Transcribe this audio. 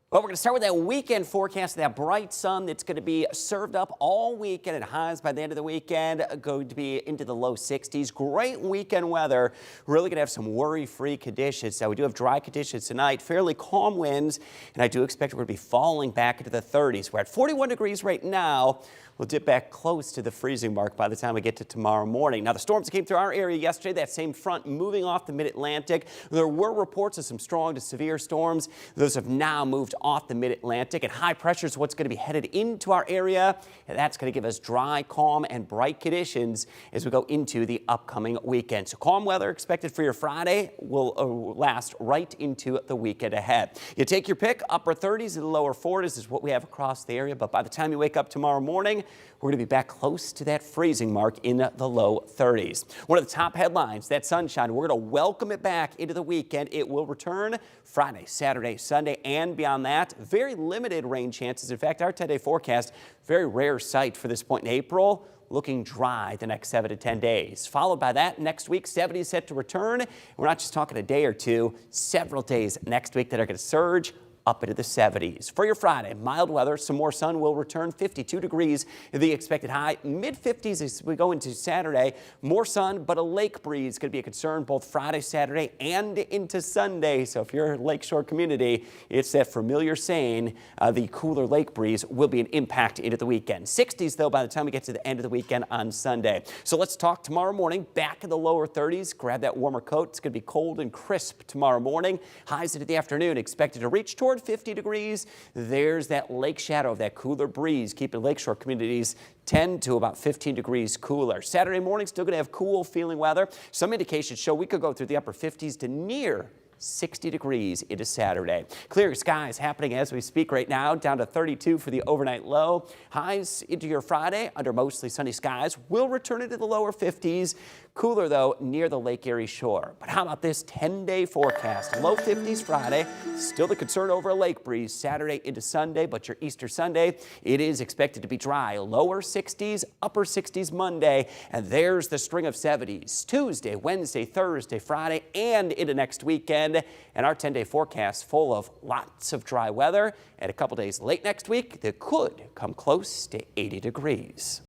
Well, we're going to start with that weekend forecast, that bright sun that's going to be served up all weekend, and highs by the end of the weekend going to be into the low 60s. Great weekend weather. Really going to have some worry-free conditions. So we do have dry conditions tonight, fairly calm winds, and I do expect we're going to be falling back into the 30s. We're at 41 degrees right now. We'll dip back close to the freezing mark by the time we get to tomorrow morning. Now, the storms that came through our area yesterday, that same front moving off the mid-Atlantic. There were reports of some strong to severe storms. Those have now moved off the mid-Atlantic, and high pressure is what's going to be headed into our area, and that's going to give us dry, calm, and bright conditions as we go into the upcoming weekend. So calm weather expected for your Friday will last right into the weekend ahead. You take your pick, upper 30s and lower 40s is what we have across the area, but by the time you wake up tomorrow morning, we're going to be back close to that freezing mark in the low 30s. One of the top headlines, that sunshine, we're going to welcome it back into the weekend. It will return Friday, Saturday, Sunday, and beyond that. Very limited rain chances. In fact, our 10-day forecast, very rare sight for this point in April. Looking dry the next 7 to 10 days. Followed by that, next week, 70 is set to return. We're not just talking a day or two, several days next week that are going to surge up into the 70s. For your Friday, mild weather, some more sun will return, 52 degrees, the expected high, mid-50s as we go into Saturday. More sun, but a lake breeze could be a concern both Friday, Saturday, and into Sunday. So if you're a lakeshore community, it's that familiar saying, the cooler lake breeze will be an impact into the weekend. 60s, though, by the time we get to the end of the weekend on Sunday. So let's talk tomorrow morning, back in the lower 30s. Grab that warmer coat. It's going to be cold and crisp tomorrow morning. Highs into the afternoon expected to reach toward 50 degrees. There's that lake shadow of that cooler breeze, keeping lakeshore communities 10 to about 15 degrees cooler. Saturday morning, still going to have cool feeling weather. Some indications show we could go through the upper 50s to near 60 degrees into Saturday. Clear skies happening as we speak right now, down to 32 for the overnight low. Highs into your Friday under mostly sunny skies will return into the lower 50s. Cooler, though, near the Lake Erie shore. But how about this 10-day forecast? Low 50s Friday, still the concern over a lake breeze Saturday into Sunday, but your Easter Sunday, it is expected to be dry. Lower 60s, upper 60s Monday, and there's the string of 70s. Tuesday, Wednesday, Thursday, Friday, and into next weekend. And our 10-day forecast full of lots of dry weather, and a couple days late next week that could come close to 80 degrees.